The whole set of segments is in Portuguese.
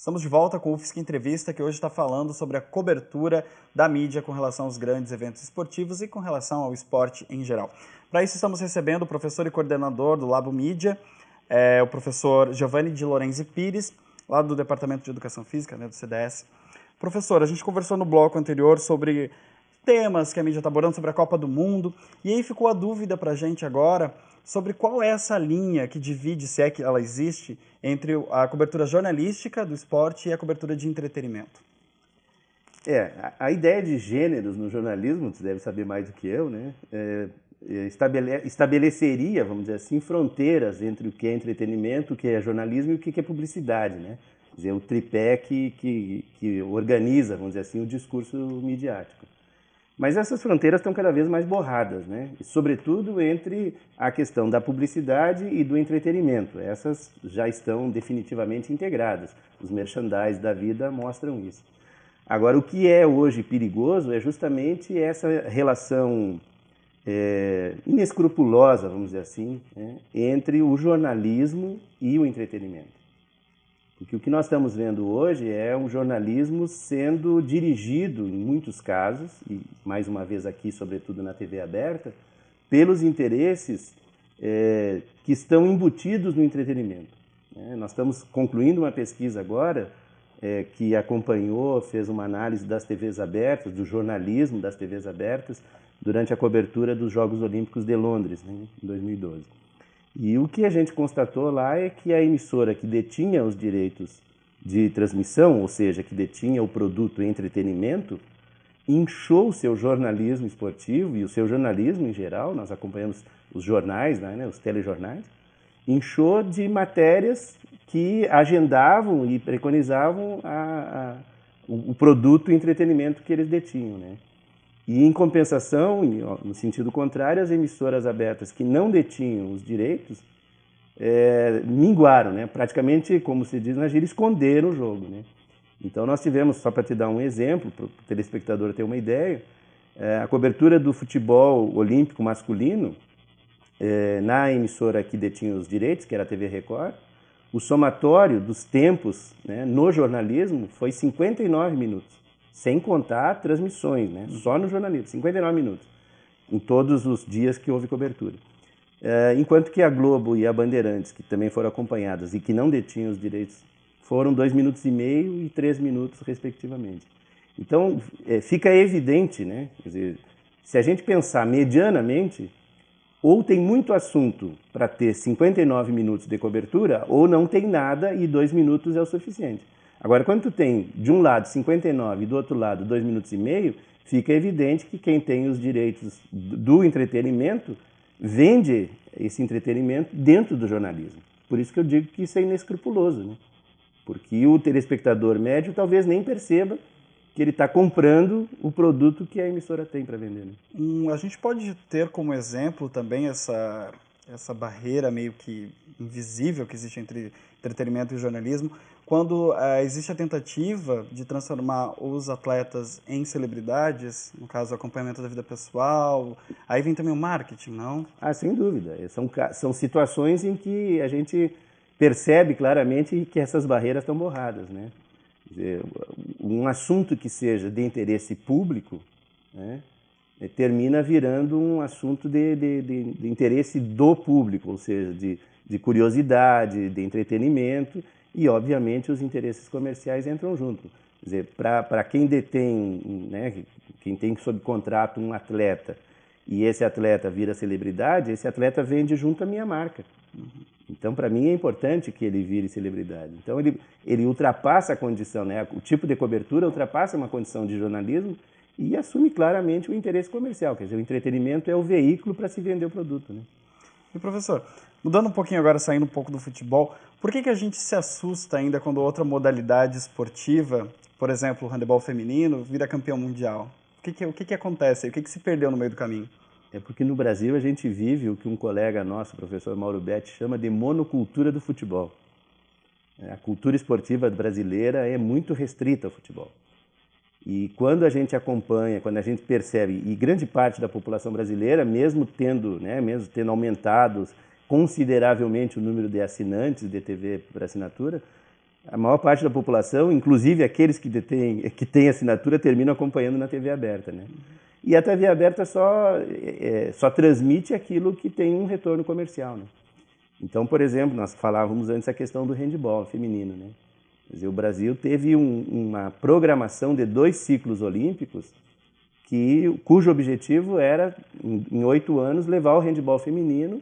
Estamos de volta com o UFSC Entrevista, que hoje está falando sobre a cobertura da mídia com relação aos grandes eventos esportivos e com relação ao esporte em geral. Para isso, estamos recebendo o professor e coordenador do Labo Mídia, o professor Giovanni de Lorenzi Pires, lá do Departamento de Educação Física, do CDS. Professor, a gente conversou no bloco anterior sobre temas que a mídia está abordando, sobre a Copa do Mundo, e aí ficou a dúvida para a gente agora sobre qual é essa linha que divide, se é que ela existe, entre a cobertura jornalística do esporte e a cobertura de entretenimento. A ideia de gêneros no jornalismo, você deve saber mais do que eu, né? Estabeleceria, vamos dizer assim, fronteiras entre o que é entretenimento, o que é jornalismo e o que é publicidade, né? Quer dizer, o tripé que organiza, vamos dizer assim, o discurso midiático. Mas essas fronteiras estão cada vez mais borradas, né? E, sobretudo entre a questão da publicidade e do entretenimento. Essas já estão definitivamente integradas. Os merchandise da vida mostram isso. Agora, o que é hoje perigoso é justamente essa relação inescrupulosa, vamos dizer assim, né, entre o jornalismo e o entretenimento. Porque o que nós estamos vendo hoje é um jornalismo sendo dirigido, em muitos casos, e mais uma vez aqui, sobretudo na TV aberta, pelos interesses que estão embutidos no entretenimento. Nós estamos concluindo uma pesquisa agora que acompanhou, fez uma análise das TVs abertas, do jornalismo das TVs abertas, durante a cobertura dos Jogos Olímpicos de Londres, né, em 2012. E o que a gente constatou lá é que a emissora que detinha os direitos de transmissão, ou seja, que detinha o produto entretenimento, inchou o seu jornalismo esportivo e o seu jornalismo em geral, nós acompanhamos os jornais, né, os telejornais, inchou de matérias que agendavam e preconizavam o produto entretenimento que eles detinham, né? E, em compensação, no sentido contrário, as emissoras abertas que não detinham os direitos minguaram, né? Praticamente, como se diz na gíria, esconderam o jogo, né? Então, nós tivemos, só para te dar um exemplo, para o telespectador ter uma ideia, a cobertura do futebol olímpico masculino, na emissora que detinha os direitos, que era a TV Record, o somatório dos tempos, né, no jornalismo foi 59 minutos. Sem contar transmissões, né? Só no jornalismo, 59 minutos, em todos os dias que houve cobertura. Enquanto que a Globo e a Bandeirantes, que também foram acompanhadas e que não detinham os direitos, foram 2 minutos e meio e 3 minutos, respectivamente. Então, fica evidente, né? Quer dizer, se a gente pensar medianamente, ou tem muito assunto para ter 59 minutos de cobertura, ou não tem nada e 2 minutos é o suficiente. Agora, quando tu tem, de um lado, 59 e do outro lado, 2 minutos e meio, fica evidente que quem tem os direitos do entretenimento vende esse entretenimento dentro do jornalismo. Por isso que eu digo que isso é inescrupuloso, né? Porque o telespectador médio talvez nem perceba que ele está comprando o produto que a emissora tem para vender, né? A gente pode ter como exemplo também essa barreira meio que invisível que existe entre entretenimento e jornalismo, quando existe a tentativa de transformar os atletas em celebridades, no caso, o acompanhamento da vida pessoal, aí vem também o marketing, não? Sem dúvida. São situações em que a gente percebe claramente que essas barreiras estão borradas, né? Quer dizer, um assunto que seja de interesse público, né, termina virando um assunto de interesse do público, ou seja, de curiosidade, de entretenimento, e, obviamente, os interesses comerciais entram junto. Quer dizer, para quem detém, né, quem tem sob contrato um atleta, e esse atleta vira celebridade, esse atleta vende junto à minha marca. Então, para mim, é importante que ele vire celebridade. Então, ele ultrapassa a condição, né, o tipo de cobertura ultrapassa uma condição de jornalismo e assume claramente o interesse comercial. Quer dizer, o entretenimento é o veículo para se vender o produto, né? E, professor, mudando um pouquinho agora, saindo um pouco do futebol, por que a gente se assusta ainda quando outra modalidade esportiva, por exemplo, o handebol feminino, vira campeão mundial? O que acontece aí? O que se perdeu no meio do caminho? É porque no Brasil a gente vive o que um colega nosso, o professor Mauro Betti, chama de monocultura do futebol. A cultura esportiva brasileira é muito restrita ao futebol. E quando a gente acompanha, quando a gente percebe, e grande parte da população brasileira, mesmo tendo aumentado consideravelmente o número de assinantes de TV por assinatura, A maior parte da população, inclusive aqueles que têm assinatura, terminam acompanhando na TV aberta, né? E a TV aberta só transmite aquilo que tem um retorno comercial, né? Então, por exemplo, nós falávamos antes a questão do handebol feminino, né? Quer dizer, o Brasil teve uma programação de 2 ciclos olímpicos cujo objetivo era, em 8 anos, levar o handebol feminino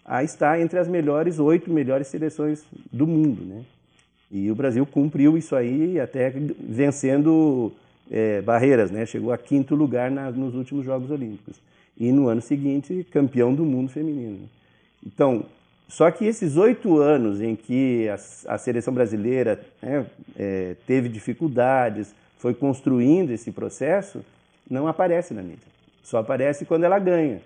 a estar entre as 8 melhores seleções do mundo, né? E o Brasil cumpriu isso aí, até vencendo barreiras, né? Chegou a 5º lugar nos últimos Jogos Olímpicos. E no ano seguinte, campeão do mundo feminino. Então, só que esses 8 anos em que a seleção brasileira, né, teve dificuldades, foi construindo esse processo, não aparece na mídia. Só aparece quando ela ganha.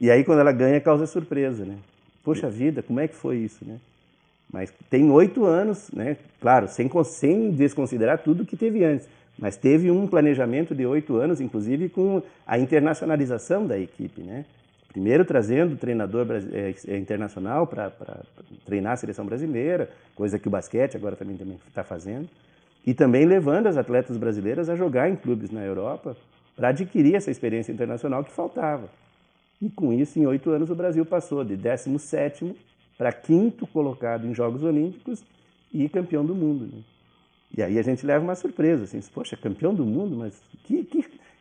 E aí, quando ela ganha, causa surpresa, né? Poxa vida, como é que foi isso, né? Mas tem 8 anos, né? Claro, sem desconsiderar tudo que teve antes. Mas teve um planejamento de 8 anos, inclusive com a internacionalização da equipe, né? Primeiro trazendo treinador internacional para treinar a seleção brasileira, coisa que o basquete agora também está fazendo. E também levando as atletas brasileiras a jogar em clubes na Europa para adquirir essa experiência internacional que faltava. E com isso, em 8 anos, o Brasil passou de 17º para 5º colocado em Jogos Olímpicos e campeão do mundo, né? E aí a gente leva uma surpresa, assim, poxa, campeão do mundo, mas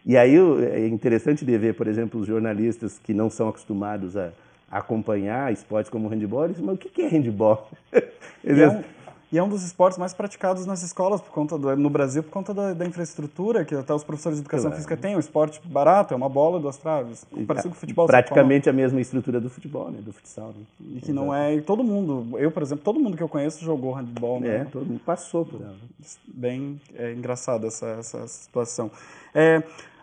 E aí é interessante de ver, por exemplo, os jornalistas que não são acostumados a acompanhar esportes como o handebol, eles dizem, mas o que é handebol? E é um dos esportes mais praticados nas escolas no Brasil por conta da infraestrutura, que até os professores de educação física têm. Um esporte barato, é uma bola e 2 traves. Parecido com o futebol. Praticamente a mesma estrutura do futebol, né? Do futsal. Né? E que não é... E todo mundo, eu, por exemplo, todo mundo que eu conheço jogou handebol. Né? Todo mundo passou por ela. Bem engraçada essa situação.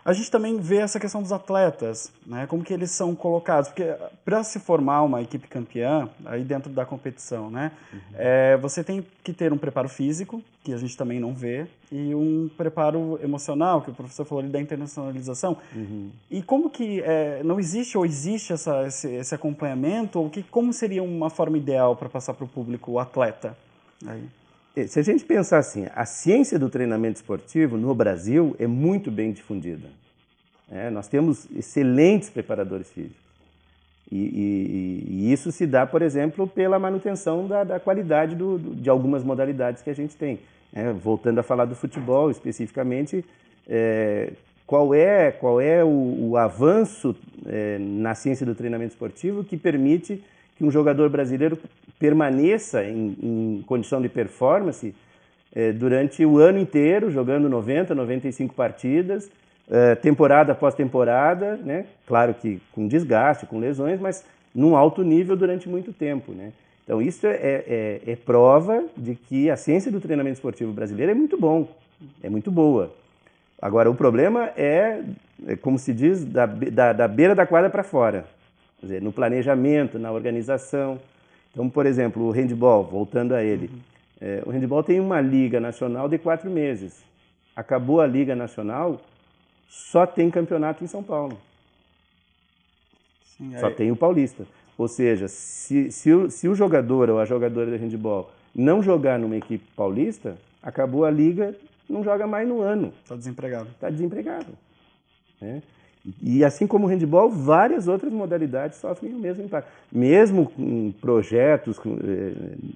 A gente também vê essa questão dos atletas, né? Como que eles são colocados, porque para se formar uma equipe campeã, aí dentro da competição, né? Você tem que ter um preparo físico, que a gente também não vê, e um preparo emocional, que o professor falou ali da internacionalização. E como que não existe ou existe esse acompanhamento, ou como seria uma forma ideal para passar para o público o atleta? Aí. Se a gente pensar assim, a ciência do treinamento esportivo no Brasil é muito bem difundida. Nós temos excelentes preparadores físicos. E isso se dá, por exemplo, pela manutenção da qualidade de algumas modalidades que a gente tem. Voltando a falar do futebol especificamente, qual é o avanço na ciência do treinamento esportivo que permite que um jogador brasileiro permaneça em condição de performance durante o ano inteiro, jogando 90, 95 partidas, temporada após temporada, né? Claro que com desgaste, com lesões, mas num alto nível durante muito tempo, né? Então isso é prova de que a ciência do treinamento esportivo brasileiro é muito bom, é muito boa. Agora, o problema como se diz, da beira da quadra para fora. Quer dizer, no planejamento, na organização. Então, por exemplo, o handebol, voltando a ele. O handebol tem uma liga nacional de 4 meses. Acabou a liga nacional, só tem campeonato em São Paulo. Sim, só tem o paulista. Ou seja, se o jogador ou a jogadora de handebol não jogar numa equipe paulista, acabou a liga, não joga mais no ano. Está desempregado. Está desempregado. Né? E assim como o handebol, várias outras modalidades sofrem o mesmo impacto. Mesmo com projetos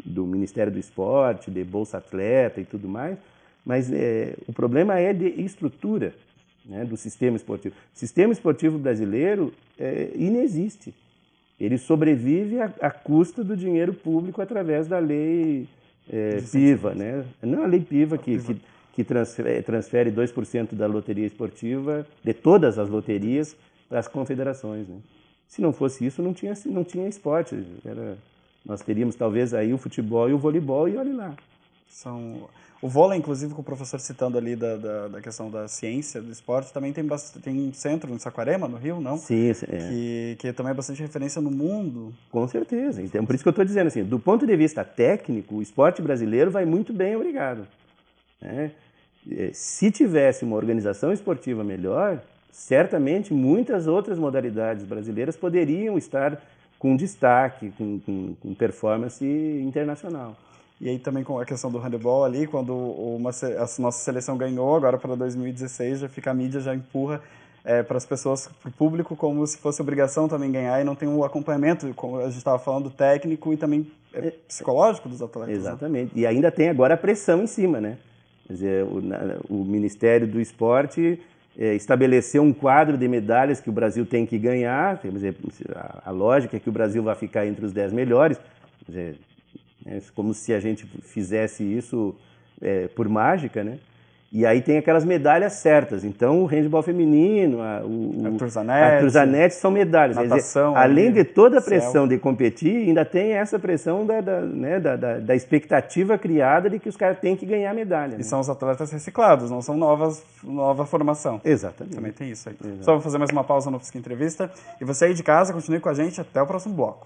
do Ministério do Esporte, de Bolsa Atleta e tudo mais, mas o problema é de estrutura, né, do sistema esportivo. O sistema esportivo brasileiro inexiste. Ele sobrevive à custa do dinheiro público através da lei PIVA. Né? Não a lei PIVA que transfere 2% da loteria esportiva, de todas as loterias, para as confederações. Né? Se não fosse isso, não tinha esporte. Nós teríamos talvez aí o futebol e o voleibol, e olha lá. O vôlei, inclusive, com o professor citando ali da questão da ciência, do esporte, também tem um centro em Saquarema, no Rio, não? Sim. Que também é bastante referência no mundo. Com certeza. Então, por isso que eu estou dizendo assim, do ponto de vista técnico, o esporte brasileiro vai muito bem, obrigado. Se tivesse uma organização esportiva melhor, certamente muitas outras modalidades brasileiras poderiam estar com destaque, com performance internacional. E aí também com a questão do handebol ali, quando a nossa seleção ganhou, agora para 2016, já fica a mídia, já empurra para as pessoas, para o público, como se fosse obrigação também ganhar, e não tem o acompanhamento, como a gente estava falando, técnico e também psicológico dos atletas. Exatamente. Né? E ainda tem agora a pressão em cima, né? Quer dizer, o Ministério do Esporte estabeleceu um quadro de medalhas que o Brasil tem que ganhar. Quer dizer, a lógica é que o Brasil vai ficar entre os 10 melhores. Quer dizer, como se a gente fizesse isso por mágica, né? E aí tem aquelas medalhas certas. Então, o handebol feminino, a Turzanete são medalhas. Natação, além de toda a pressão de competir, ainda tem essa pressão da expectativa criada de que os caras têm que ganhar medalha. E né? são os atletas reciclados, não são nova formação. Exatamente. Também tem isso aí. Exatamente. Só vou fazer mais uma pausa no Fusca Entrevista. E você aí de casa, continue com a gente até o próximo bloco.